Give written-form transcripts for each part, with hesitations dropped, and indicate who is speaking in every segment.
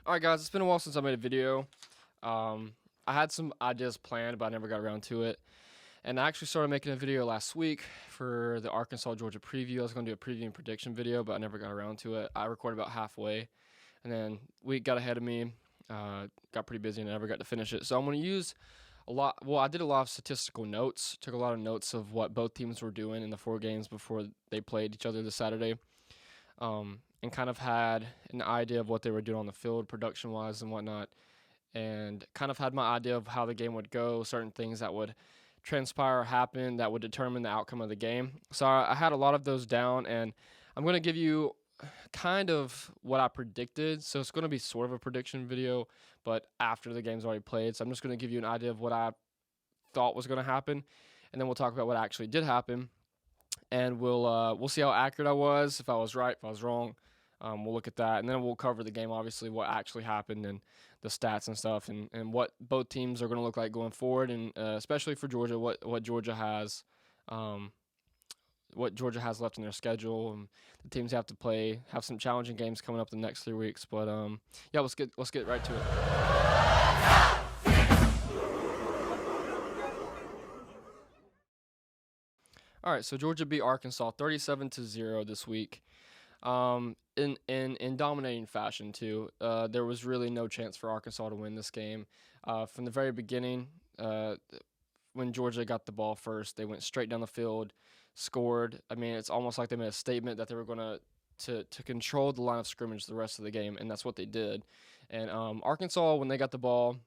Speaker 1: Alright guys, it's been a while since I made a video. I had some ideas planned, but I never got around to it. And I actually started making a video last week for the Arkansas-Georgia preview. I was going to do a preview and prediction video, but I never got around to it. I recorded about halfway, and then week got ahead of me, got pretty busy, and I never got to finish it. So I'm going to use I did a lot of statistical notes, took a lot of notes of what both teams were doing in the 4 games before they played each other this Saturday. And kind of had an idea of what they were doing on the field production-wise and whatnot, and kind of had my idea of how the game would go, certain things that would transpire or happen that would determine the outcome of the game. So I had a lot of those down, and I'm going to give you kind of what I predicted. So it's going to be sort of a prediction video, but after the game's already played. So I'm just going to give you an idea of what I thought was going to happen, and then we'll talk about what actually did happen. And we'll see how accurate I was, if I was right, if I was wrong. We'll look at that, and then we'll cover the game, obviously, what actually happened and the stats and stuff, and what both teams are going to look like going forward, and especially for Georgia, what Georgia has left in their schedule, and the teams have to have some challenging games coming up the next 3 weeks. But yeah, let's get right to it. All right, so Georgia beat Arkansas 37-0 this week. In dominating fashion too. There was really no chance for Arkansas to win this game. From the very beginning, when Georgia got the ball first, they went straight down the field, scored. I mean, it's almost like they made a statement that they were going to control the line of scrimmage the rest of the game, and that's what they did. And Arkansas, when they got the ball,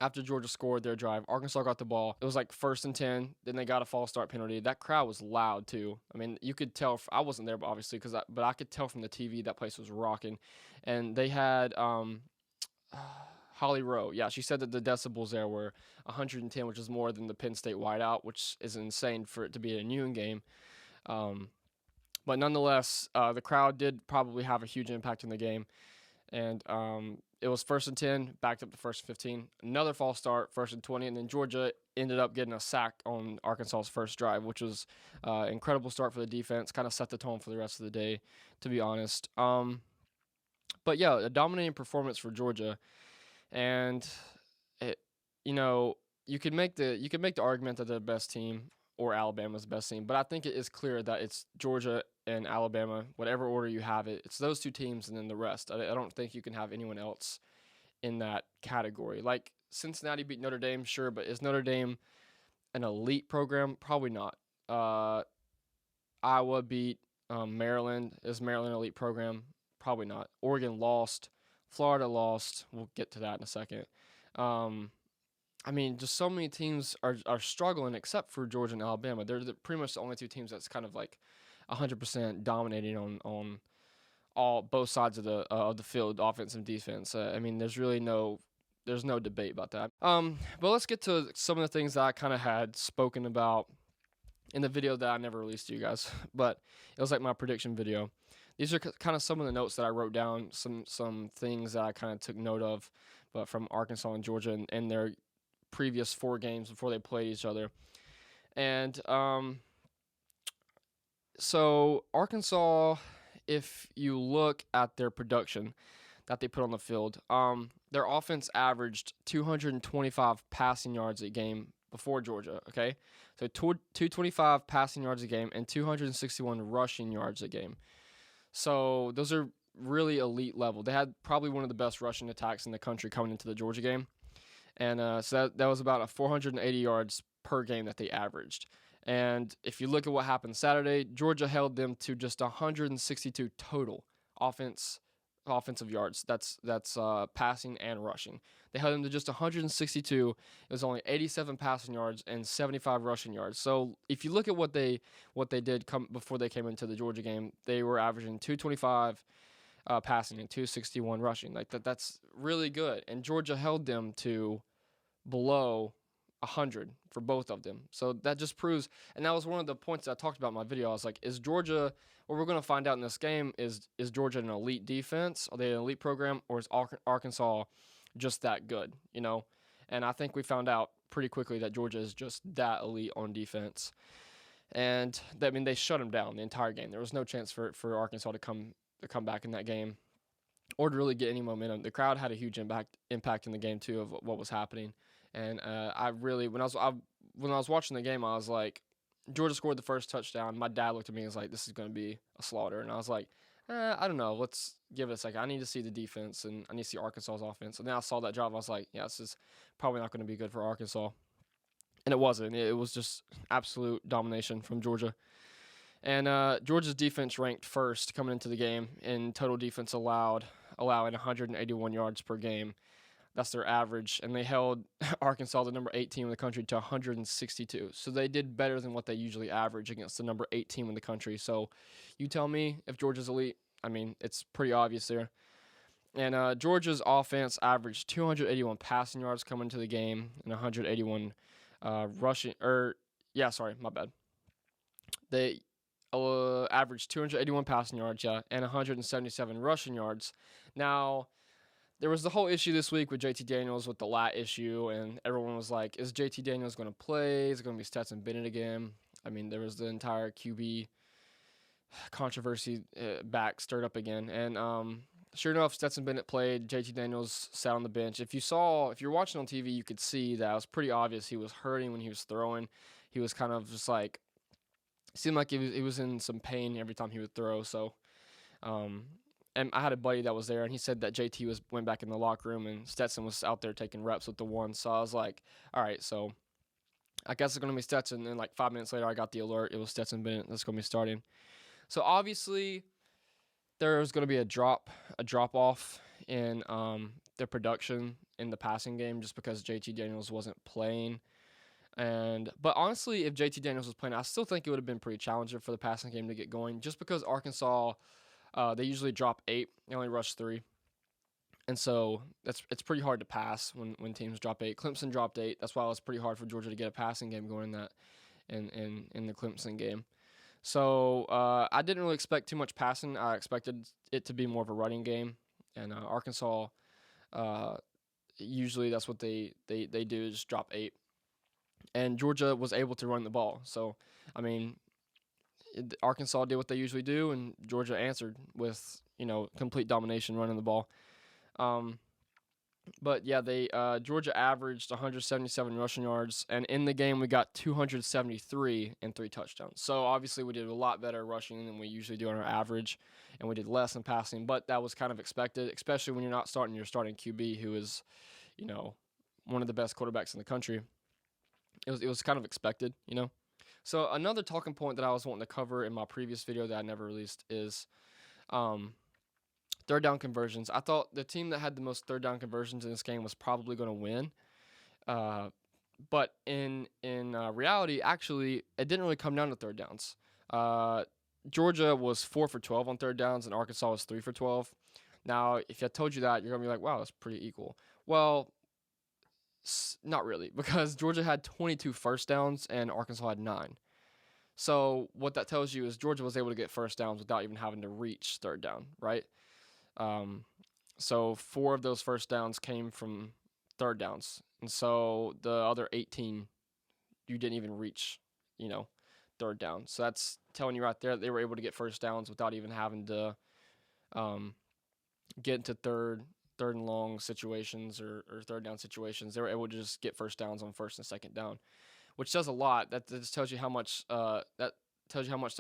Speaker 1: after Georgia scored their drive, Arkansas got the ball. It was like 1st and 10. Then they got a false start penalty. That crowd was loud too. I mean, you could tell. I wasn't there, obviously, but I could tell from the TV that place was rocking. And they had Holly Rowe. Yeah, she said that the decibels there were 110, which is more than the Penn State whiteout, which is insane for it to be a noon game. But nonetheless, the crowd did probably have a huge impact in the game. And it was 1st and 10, backed up to 1st and 15. Another false start, 1st and 20, and then Georgia ended up getting a sack on Arkansas's first drive, which was an incredible start for the defense, kind of set the tone for the rest of the day, to be honest. But yeah, a dominating performance for Georgia, and you could make the argument that they're the best team or Alabama's the best team, but I think it is clear that it's Georgia and Alabama, whatever order you have it. It's those two teams and then the rest. I don't think you can have anyone else in that category. Like Cincinnati beat Notre Dame, sure, but is Notre Dame an elite program? Probably not. Iowa beat Maryland. Is Maryland an elite program? Probably not. Oregon lost. Florida lost. We'll get to that in a second. I mean, just so many teams are struggling except for Georgia and Alabama. They're pretty much the only two teams that's kind of like 100% dominating on both sides of the field, offense and defense. I mean, there's no debate about that. But let's get to some of the things that I kind of had spoken about in the video that I never released to you guys, but it was like my prediction video. These are kind of some of the notes that I wrote down, some things that I kind of took note of, but from Arkansas and Georgia and their previous 4 games before they played each other. And so Arkansas, if you look at their production that they put on the field, their offense averaged 225 passing yards a game before Georgia, okay? So 225 passing yards a game and 261 rushing yards a game. So those are really elite level. They had probably one of the best rushing attacks in the country coming into the Georgia game. And so that was about 480 yards per game that they averaged. And if you look at what happened Saturday, Georgia held them to just 162 total offensive yards. That's passing and rushing. They held them to just 162. It was only 87 passing yards and 75 rushing yards. So if you look at what they did before they came into the Georgia game, they were averaging 225 passing and 261 rushing. Like that's really good. And Georgia held them to below 100 for both of them. So that just proves, and that was one of the points that I talked about in my video. I was like, is Georgia, what we're going to find out in this game is Georgia an elite defense? Are they an elite program, or is Arkansas just that good, And I think we found out pretty quickly that Georgia is just that elite on defense. And they shut them down the entire game. There was no chance for Arkansas to come back in that game. or to really get any momentum. The crowd had a huge impact in the game too of what was happening. And I really when I was watching the game, I was like, Georgia scored the first touchdown. My dad looked at me and was like, "This is going to be a slaughter." And I was like, I don't know. Let's give it a second. I need to see the defense and I need to see Arkansas's offense. And then I saw that drive. I was like, yeah, this is probably not going to be good for Arkansas. And it wasn't. It was just absolute domination from Georgia. And Georgia's defense ranked first coming into the game in total defense allowing 181 yards per game. That's their average. And they held Arkansas, the number 8 team in the country, to 162. So they did better than what they usually average against the number 8 team in the country. So you tell me if Georgia's elite. I mean, it's pretty obvious there. And Georgia's offense averaged 281 passing yards coming into the game and 181 rushing. My bad. They averaged 281 passing yards, and 177 rushing yards. Now, there was the whole issue this week with JT Daniels with the lat issue, and everyone was like, is JT Daniels going to play? Is it going to be Stetson Bennett again? I mean, there was the entire QB controversy back stirred up again. And sure enough, Stetson Bennett played. JT Daniels sat on the bench. If you're watching on TV, you could see that it was pretty obvious he was hurting when he was throwing. He was kind of just like, seemed like he was in some pain every time he would throw. So, and I had a buddy that was there, and he said that JT went back in the locker room, and Stetson was out there taking reps with the one. So I was like, all right, so I guess it's going to be Stetson. And like 5 minutes later, I got the alert. It was Stetson Bennett that's going to be starting. So obviously, there's going to be a drop off in their production in the passing game just because JT Daniels wasn't playing. But honestly, if JT Daniels was playing, I still think it would have been pretty challenging for the passing game to get going, just because Arkansas, they usually drop 8, they only rush 3, and so it's pretty hard to pass when teams drop 8. Clemson dropped 8, that's why it was pretty hard for Georgia to get a passing game going in the Clemson game. So I didn't really expect too much passing. I expected it to be more of a running game, and Arkansas, usually that's what they do, is drop 8. And Georgia was able to run the ball. So, I mean, Arkansas did what they usually do, and Georgia answered with, complete domination running the ball. But yeah, Georgia averaged 177 rushing yards, and in the game we got 273 and 3 touchdowns. So obviously we did a lot better rushing than we usually do on our average, and we did less in passing. But that was kind of expected, especially when you're not starting your starting QB, who is, one of the best quarterbacks in the country. It was kind of expected, So another talking point that I was wanting to cover in my previous video that I never released is third down conversions. I thought the team that had the most third down conversions in this game was probably going to win. But in reality, actually, it didn't really come down to third downs. Georgia was 4 for 12 on third downs, and Arkansas was 3 for 12. Now, if I told you that, you're going to be like, wow, that's pretty equal. Well, not really, because Georgia had 22 first downs and Arkansas had 9. So what that tells you is Georgia was able to get first downs without even having to reach third down, right? So 4 of those first downs came from third downs. And so the other 18, you didn't even reach, third down. So that's telling you right there that they were able to get first downs without even having to get into third and long situations or third down situations. They were able to just get first downs on first and second down, which says a lot. That just tells you how much the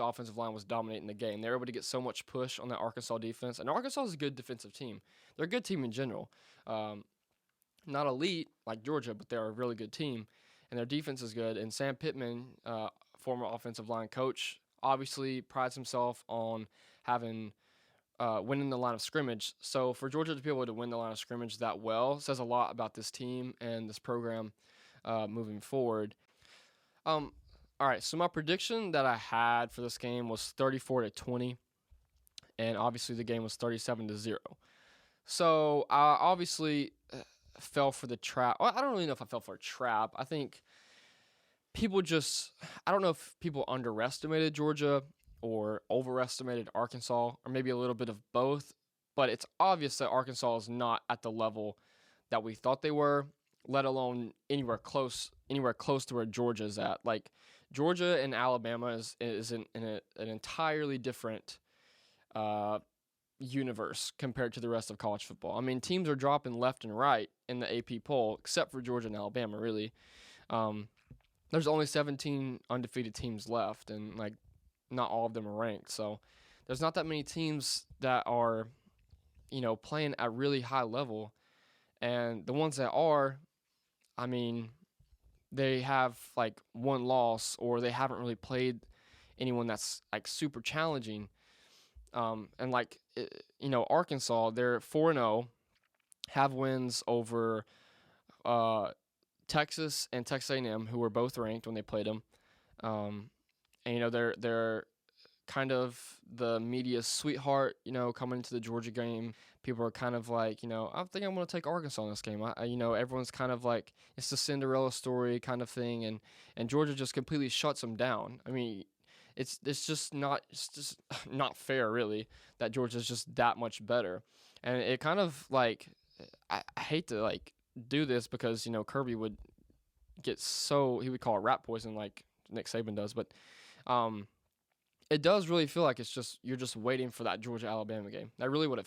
Speaker 1: offensive line was dominating the game. They were able to get so much push on that Arkansas defense. And Arkansas is a good defensive team. They're a good team in general. Not elite like Georgia, but they're a really good team. And their defense is good. And Sam Pittman, former offensive line coach, obviously prides himself on having winning the line of scrimmage. So for Georgia to be able to win the line of scrimmage that well says a lot about this team and this program moving forward. All right, so my prediction that I had for this game was 34-20, and obviously the game was 37-0. So I obviously fell for the trap. Well, I don't really know if I fell for a trap. I think I don't know if people underestimated Georgia or overestimated Arkansas, or maybe a little bit of both. But it's obvious that Arkansas is not at the level that we thought they were, let alone anywhere close to where Georgia is at. Like, Georgia and Alabama is in an entirely different universe compared to the rest of college football. I mean, teams are dropping left and right in the AP poll, except for Georgia and Alabama, really. Um, there's only 17 undefeated teams left, and like not all of them are ranked. So there's not that many teams that are, playing at really high level. And the ones that are, I mean, they have like one loss or they haven't really played anyone that's like super challenging. And like, Arkansas, they're 4-0, have wins over uh, Texas and Texas A&M, who were both ranked when they played them. Um, and they're kind of the media's sweetheart. Coming into the Georgia game, people are kind of like, I think I'm going to take Arkansas in this game. Everyone's kind of like it's the Cinderella story kind of thing, and Georgia just completely shuts them down. I mean, it's just not fair, really, that Georgia's just that much better, and it kind of like I hate to like do this because Kirby would he would call it rat poison like Nick Saban does, but it does really feel like you're just waiting for that Georgia Alabama game. That's really what it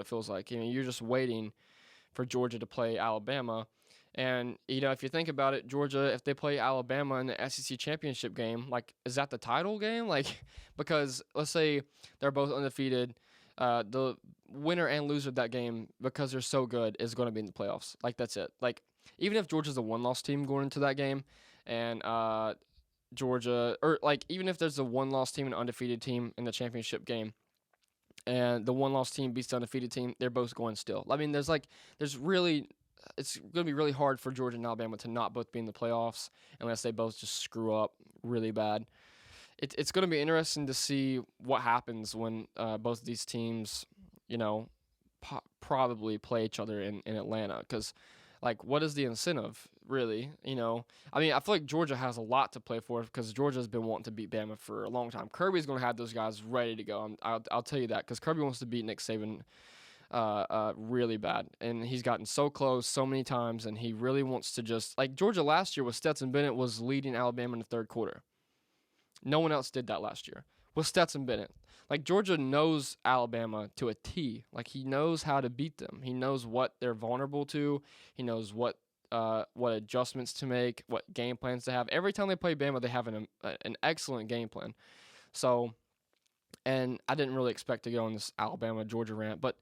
Speaker 1: feels like. You're just waiting for Georgia to play Alabama. And if you think about it, Georgia, if they play Alabama in the SEC championship game, like, is that the title game? Like, because let's say they're both undefeated, the winner and loser of that game, because they're so good, is going to be in the playoffs. Like, that's it. Like, even if Georgia's a one-loss team going into that game, and Georgia, or like even if there's a one-loss team and an undefeated team in the championship game, and the one-loss team beats the undefeated team, they're both going still. I mean, it's going to be really hard for Georgia and Alabama to not both be in the playoffs unless they both just screw up really bad. It's going to be interesting to see what happens when both of these teams, probably play each other in Atlanta, because like, what is the incentive, really? I mean, I feel like Georgia has a lot to play for because Georgia's been wanting to beat Bama for a long time. Kirby's going to have those guys ready to go. I'll tell you that, because Kirby wants to beat Nick Saban really bad, and he's gotten so close so many times, and he really wants to just like Georgia last year with Stetson Bennett was leading Alabama in the third quarter. No one else did that last year with Stetson Bennett. Like, Georgia knows Alabama to a T. Like, he knows how to beat them. He knows what they're vulnerable to. He knows what adjustments to make, what game plans to have. Every time they play Bama, they have an excellent game plan. So, and I didn't really expect to go on this Alabama-Georgia rant, but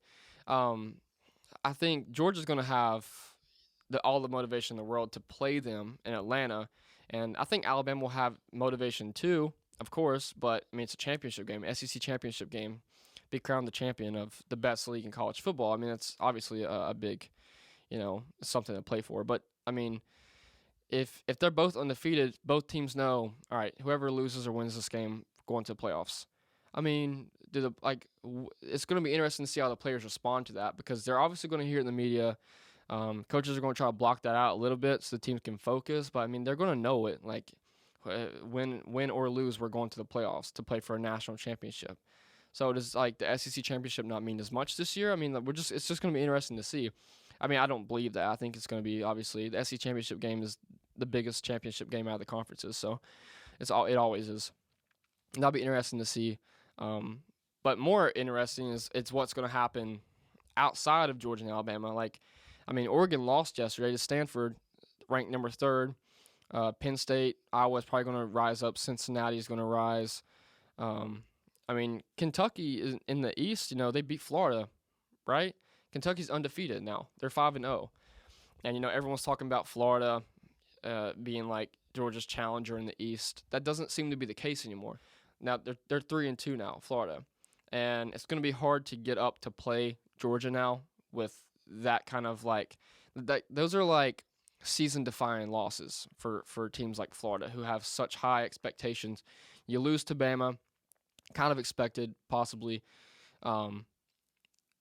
Speaker 1: I think Georgia's going to have all the motivation in the world to play them in Atlanta, and I think Alabama will have motivation too, of course, but I mean, it's a championship game, SEC championship game, be crowned the champion of the best league in college football. I mean, it's obviously a big, something to play for. But I mean, if they're both undefeated, both teams know, all right, whoever loses or wins this game going to the playoffs. I mean, it's going to be interesting to see how the players respond to that, because they're obviously going to hear it in the media. Coaches are going to try to block that out a little bit so the teams can focus, but I mean, they're going to know it. Like, win or lose, we're going to the playoffs to play for a national championship. So does like the SEC championship not mean as much this year? I mean, it's just going to be interesting to see. I mean, I don't believe that. I think it's going to be, obviously, the SEC championship game is the biggest championship game out of the conferences, so it always is. And that'll be interesting to see. But more interesting is it's what's going to happen outside of Georgia and Alabama. Like, I mean, Oregon lost yesterday to Stanford, ranked number 3rd. Penn State, Iowa is probably going to rise up. Cincinnati is going to rise. I mean, Kentucky is in the East. They beat Florida, right? Kentucky's undefeated now. They're 5-0, and everyone's talking about Florida being like Georgia's challenger in the East. That doesn't seem to be the case anymore. Now they're 3-2 now, Florida, and it's going to be hard to get up to play Georgia now with that kind of like that. Those are like season-defining losses for teams like Florida, who have such high expectations. You lose to Bama, kind of expected, possibly,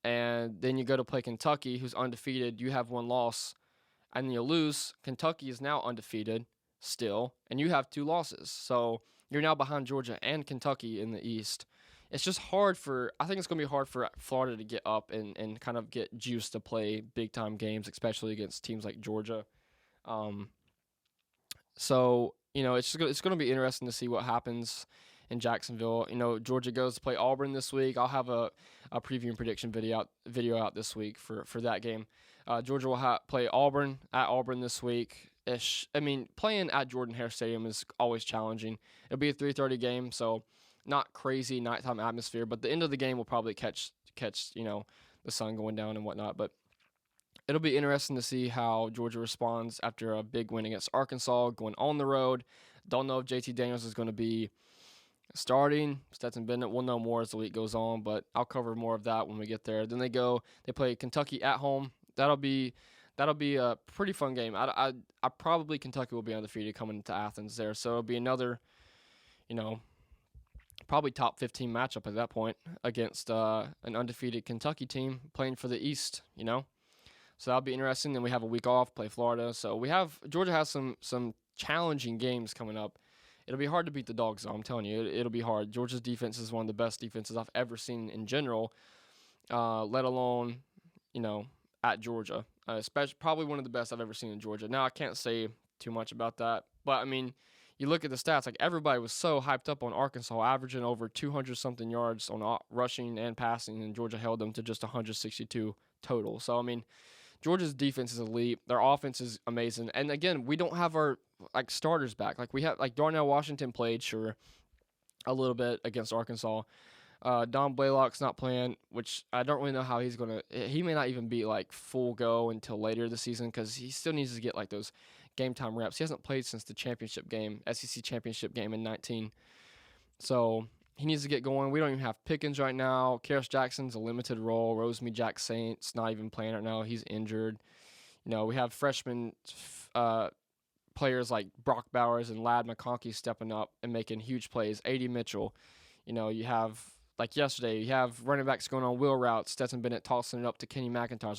Speaker 1: and then you go to play Kentucky, who's undefeated. You have one loss, and then you lose. Kentucky is now undefeated still, and you have 2 losses. So you're now behind Georgia and Kentucky in the East. It's just hard I think it's going to be hard for Florida to get up and kind of get juice to play big-time games, especially against teams like Georgia. So, it's going to be interesting to see what happens in Jacksonville. You know, Georgia goes to play Auburn this week. I'll have a preview and prediction video out this week for that game. Georgia will play Auburn at Auburn this week. I mean, playing at Jordan-Hare Stadium is always challenging. It'll be a 3:30 game, so not crazy nighttime atmosphere, but the end of the game will probably catch the sun going down and whatnot. But it'll be interesting to see how Georgia responds after a big win against Arkansas, going on the road. Don't know if JT Daniels is going to be starting. Stetson Bennett, we'll know more as the week goes on, but I'll cover more of that when we get there. Then they play Kentucky at home. That'll be a pretty fun game. I probably Kentucky will be undefeated coming into Athens there, so it'll be another, probably top 15 matchup at that point against an undefeated Kentucky team playing for the East, So that'll be interesting. Then we have a week off, play Florida. So Georgia has some challenging games coming up. It'll be hard to beat the Dogs, though. I'm telling you, it'll be hard. Georgia's defense is one of the best defenses I've ever seen in general, let alone, at Georgia. Especially probably one of the best I've ever seen in Georgia. Now, I can't say too much about that, but I mean, you look at the stats, like everybody was so hyped up on Arkansas, averaging over 200-something yards on rushing and passing, and Georgia held them to just 162 total. So, I mean, Georgia's defense is elite. Their offense is amazing. And, again, we don't have our, starters back. We have, Darnell Washington played, sure, a little bit against Arkansas. Don Blaylock's not playing, which I don't really know how he's going to – he may not even be, full go until later this season because he still needs to get, those game time reps. He hasn't played since the championship game, SEC championship game in 2019. So he needs to get going. We don't even have Pickens right now. Karis Jackson's a limited role. Rosemy Jack Saint's not even playing right now. He's injured. We have freshman players like Brock Bowers and Ladd McConkey stepping up and making huge plays. A.D. Mitchell. You have – yesterday, you have running backs going on wheel routes, Stetson Bennett tossing it up to Kenny McIntosh.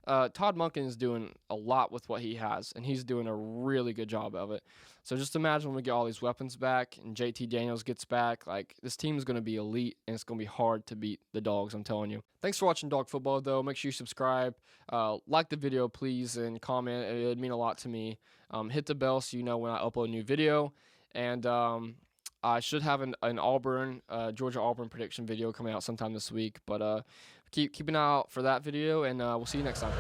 Speaker 1: Todd Monken is doing a lot with what he has, and he's doing a really good job of it. So just imagine when we get all these weapons back and JT Daniels gets back, this team is going to be elite, and it's going to be hard to beat the Dogs, I'm telling you. Thanks for watching Dog Football, though. Make sure you subscribe. Like the video, please, and comment. It would mean a lot to me. Hit the bell so you know when I upload a new video. And I should have an Georgia-Auburn prediction video coming out sometime this week. But keep an eye out for that video, and we'll see you next time.